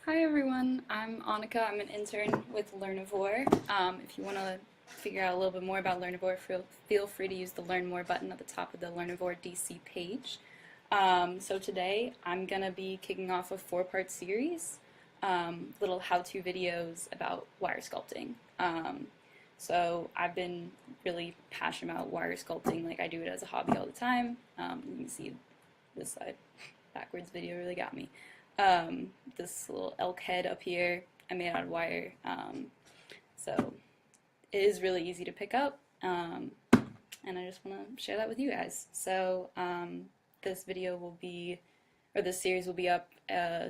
Hi everyone, I'm Annika. I'm an intern with Learnivore. If you want to figure out a little bit more about Learnivore, feel free to use the Learn More button at the top of the Learnivore DC page. So today I'm going to be kicking off a 4-part series, little how-to videos about wire sculpting. So I've been really passionate about wire sculpting, like I do it as a hobby all the time. You can see this side backwards video really got me. This little elk head up here I made out of wire, so it is really easy to pick up, and I just want to share that with you guys. So this video will be, or this series will be up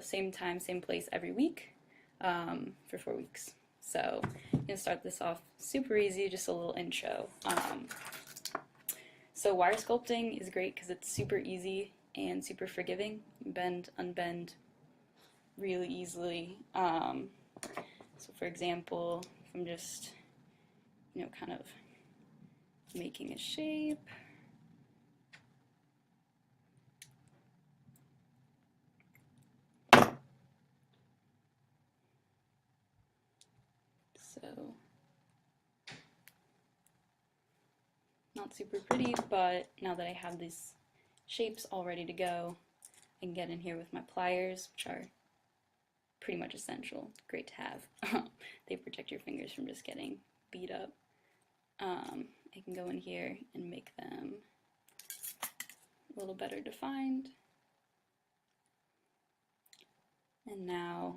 same time, same place every week for 4 weeks. So I'm going to start this off super easy, just a little intro. So wire sculpting is great because it's super easy and super forgiving. Bend, unbend really easily. So for example, if I'm just, kind of making a shape, so not super pretty, but now that I have these shapes all ready to go, I can get in here with my pliers, which are pretty much essential, great to have. They protect your fingers from just getting beat up. I can go in here and make them a little better defined. And now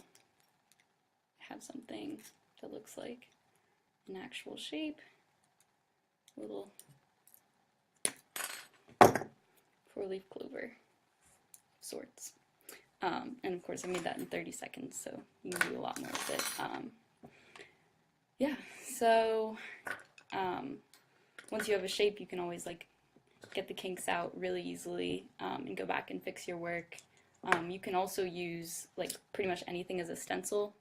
I have something that looks like an actual shape, little 4-leaf clover sorts. And of course I made that in 30 seconds, so you can do a lot more with it. Yeah, so once you have a shape, you can always get the kinks out really easily and go back and fix your work. You can also use pretty much anything as a stencil.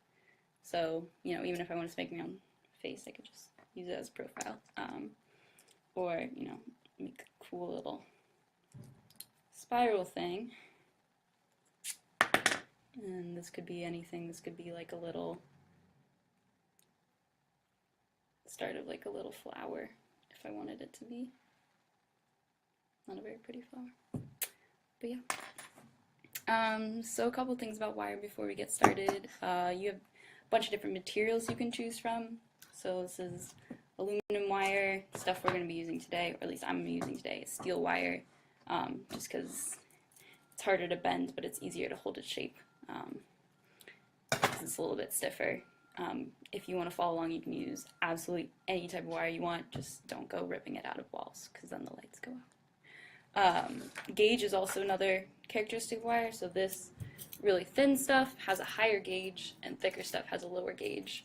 So, even if I want to make my own face, I could just use it as a profile. Or, make a cool little spiral thing. And this could be anything. This could be like a little start of a little flower if I wanted it to be. Not a very pretty flower. But yeah. So a couple things about wire before we get started. You have a bunch of different materials you can choose from. So this is aluminum wire. Stuff we're going to be using today, or at least I'm using today, is steel wire, just because it's harder to bend, but it's easier to hold its shape. It's a little bit stiffer. If you want to follow along, you can use absolutely any type of wire you want. Just don't go ripping it out of walls, because then the lights go out. Gauge is also another characteristic of wire. So this really thin stuff has a higher gauge, and thicker stuff has a lower gauge.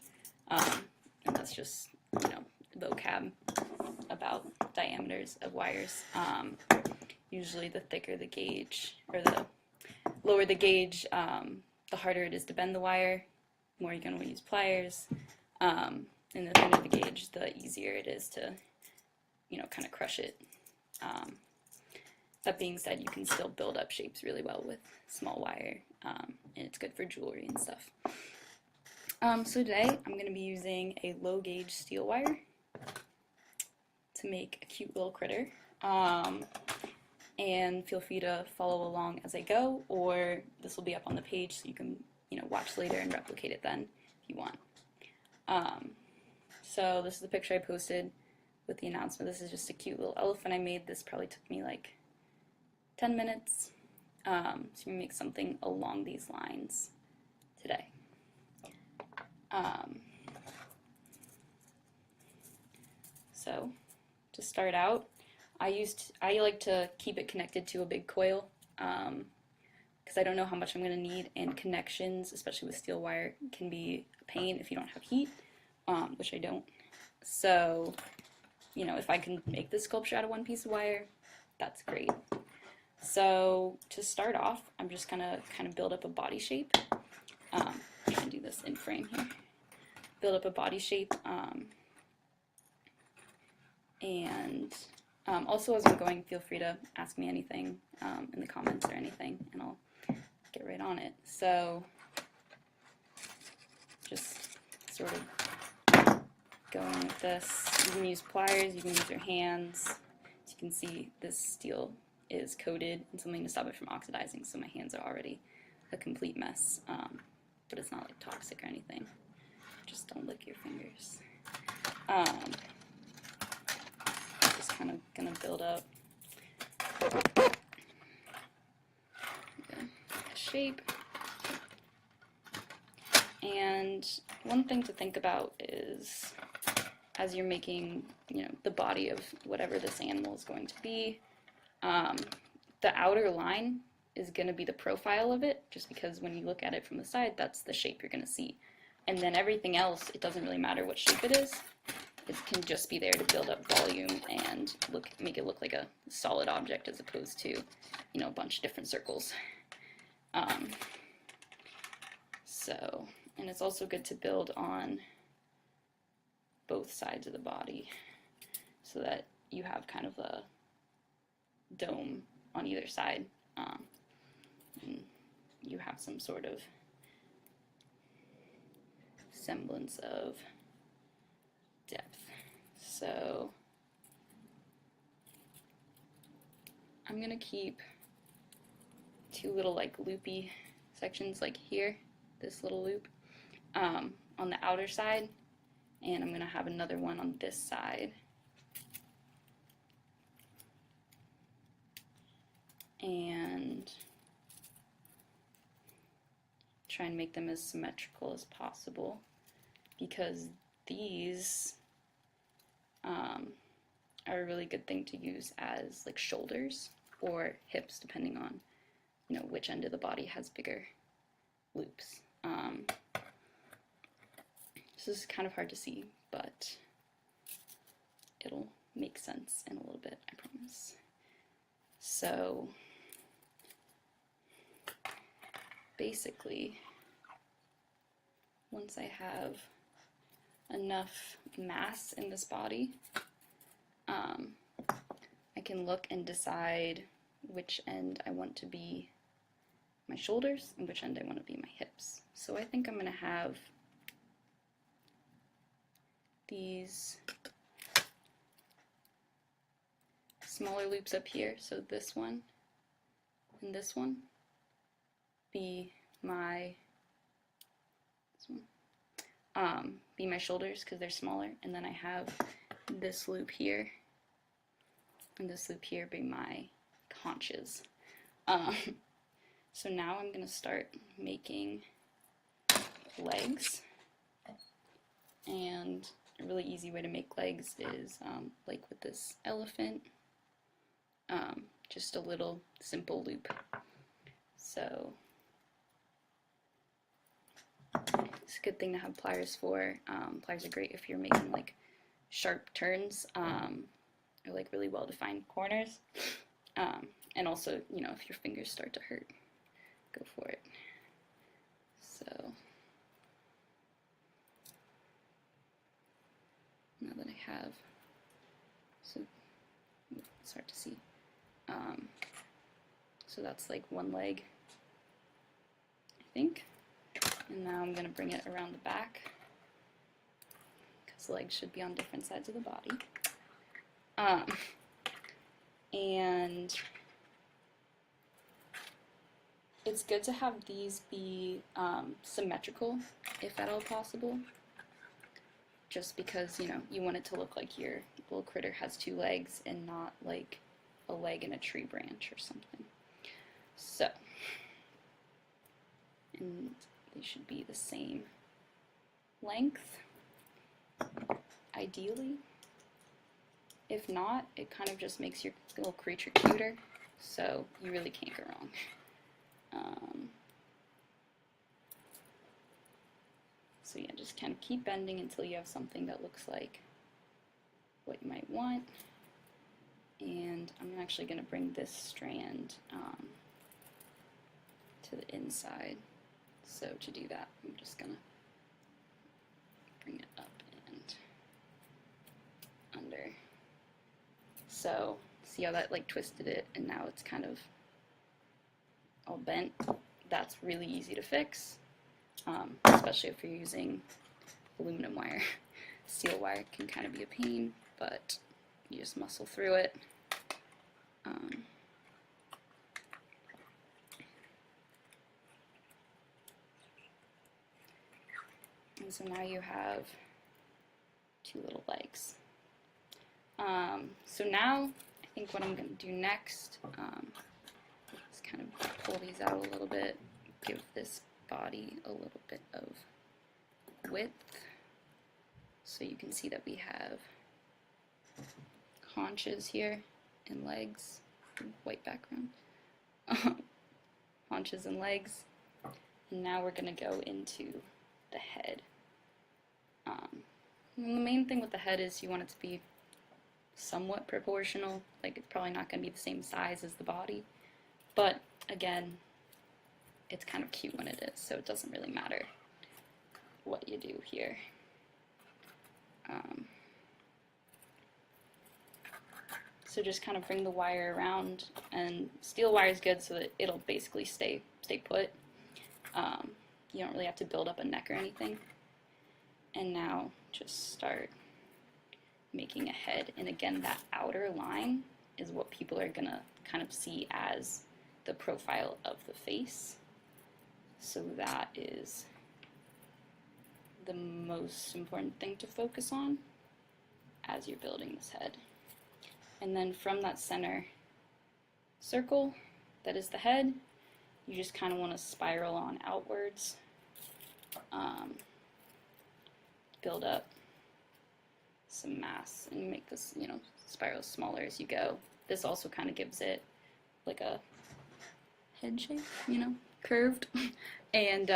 And that's just, vocab about diameters of wires. Usually the thicker the gauge, or the lower the gauge, the harder it is to bend the wire, the more you're going to use pliers, and the thinner the gauge, the easier it is to, kind of crush it. That being said, you can still build up shapes really well with small wire, and it's good for jewelry and stuff. So today I'm going to be using a low gauge steel wire to make a cute little critter. And feel free to follow along as I go, or this will be up on the page so you can, watch later and replicate it then if you want. So this is the picture I posted with the announcement. This is just a cute little elephant I made. This probably took me 10 minutes. So I'm going to make something along these lines today. So to start out, I like to keep it connected to a big coil because I don't know how much I'm going to need, and connections, especially with steel wire, can be a pain if you don't have heat, which I don't. So, if I can make this sculpture out of one piece of wire, that's great. So to start off, I'm just going to kind of build up a body shape. I'm going to do this in frame here. Build up a body shape, and also, as I'm going, feel free to ask me anything in the comments or anything, and I'll get right on it. So just sort of going with this. You can use pliers, you can use your hands. As you can see, this steel is coated in something to stop it from oxidizing, so my hands are already a complete mess, but it's not like toxic or anything. Just don't lick your fingers. Just kind of gonna build up a shape. And one thing to think about is, as you're making, the body of whatever this animal is going to be, the outer line is going to be the profile of it, just because when you look at it from the side, that's the shape you're going to see. And then everything else, it doesn't really matter what shape it is. It can just be there to build up volume and make it look like a solid object, as opposed to, a bunch of different circles. And it's also good to build on both sides of the body so that you have kind of a dome on either side, and you have some sort of semblance of depth. So I'm gonna keep two little like loopy sections like here, this little loop, on the outer side, and I'm gonna have another one on this side. And try and make them as symmetrical as possible, because these are a really good thing to use as like shoulders or hips, depending on which end of the body has bigger loops. This is kind of hard to see, but it'll make sense in a little bit, I promise. So basically, once I have enough mass in this body, I can look and decide which end I want to be my shoulders and which end I want to be my hips. So I think I'm going to have these smaller loops up here, so this one and this one be my shoulders because they're smaller, and then I have this loop here and this loop here be my haunches. So now I'm gonna start making legs, and a really easy way to make legs is like with this elephant, just a little simple loop. So it's a good thing to have pliers for. Pliers are great if you're making like sharp turns, or like really well defined corners, and also if your fingers start to hurt, go for it. So now that I have, so it's hard to see, so that's like one leg, I think. And now I'm going to bring it around the back, because legs should be on different sides of the body. And it's good to have these be symmetrical, if at all possible, just because, you want it to look like your little critter has two legs and not like a leg in a tree branch or something. So, and they should be the same length, ideally. If not, it kind of just makes your little creature cuter, so you really can't go wrong. So yeah, just kind of keep bending until you have something that looks like what you might want. And I'm actually going to bring this strand to the inside. So to do that, I'm just going to bring it up and under. So see how that like twisted it and now it's kind of all bent? That's really easy to fix. especially if you're using aluminum wire. Steel wire can kind of be a pain, but you just muscle through it. And so now you have two little legs. So now I think what I'm going to do next is kind of pull these out a little bit, give this body a little bit of width, so you can see that we have haunches here and legs, white background, haunches and legs, and now we're going to go into the head. And the main thing with the head is you want it to be somewhat proportional. Like, it's probably not going to be the same size as the body, but again, it's kind of cute when it is, so it doesn't really matter what you do here. So just kind of bring the wire around, and steel wire is good so that it'll basically stay put. You don't really have to build up a neck or anything. And now just start making a head, and again, that outer line is what people are gonna kind of see as the profile of the face. So that is the most important thing to focus on as you're building this head. And then from that center circle that is the head, you just kind of want to spiral on outwards, build up some mass, and make this, spiral smaller as you go. This also kind of gives it like a head shape, curved. And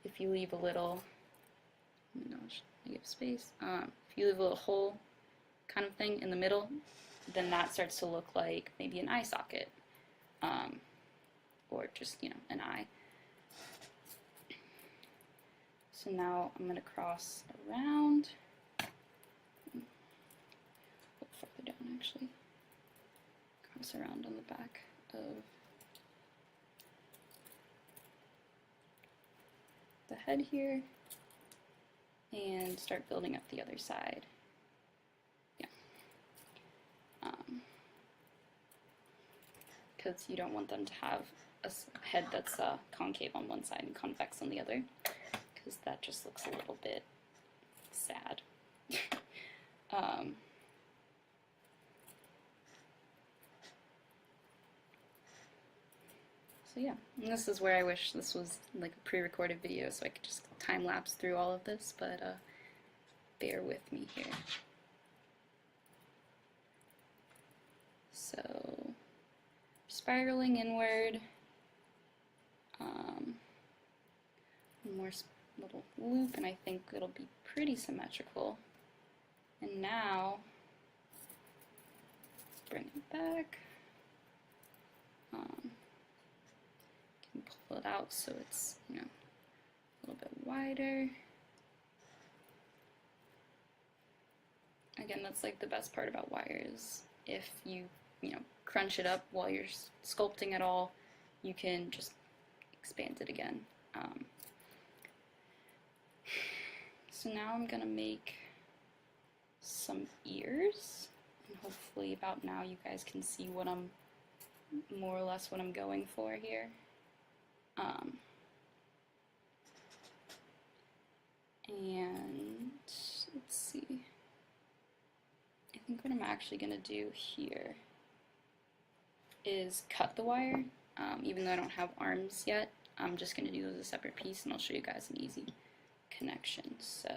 if you leave a little, I give space. If you leave a little hole kind of thing in the middle, then that starts to look like maybe an eye socket, or just, an eye. So now I'm going to cross around, a little further down actually, cross around on the back of the head here, and start building up the other side. Because you don't want them to have a head that's concave on one side and convex on the other, because that just looks a little bit sad. So yeah, and this is where I wish this was like a pre-recorded video so I could just time-lapse through all of this, but bear with me here. So, spiraling inward, one more little loop, and I think it'll be pretty symmetrical. And now, let's bring it back. Can pull it out so it's, a little bit wider. Again, that's like the best part about wires. If you, crunch it up while you're sculpting at all, you can just expand it again. So now I'm gonna make some ears, and hopefully about now you guys can see what I'm, more or less what I'm going for here. And let's see. I think what I'm actually going to do here is cut the wire. Even though I don't have arms yet, I'm just going to do it as a separate piece, and I'll show you guys an easy connection. So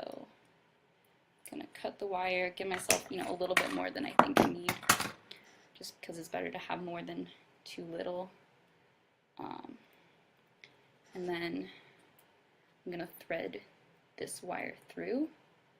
I'm going to cut the wire, give myself, a little bit more than I think I need, just because it's better to have more than too little. And then I'm going to thread this wire through.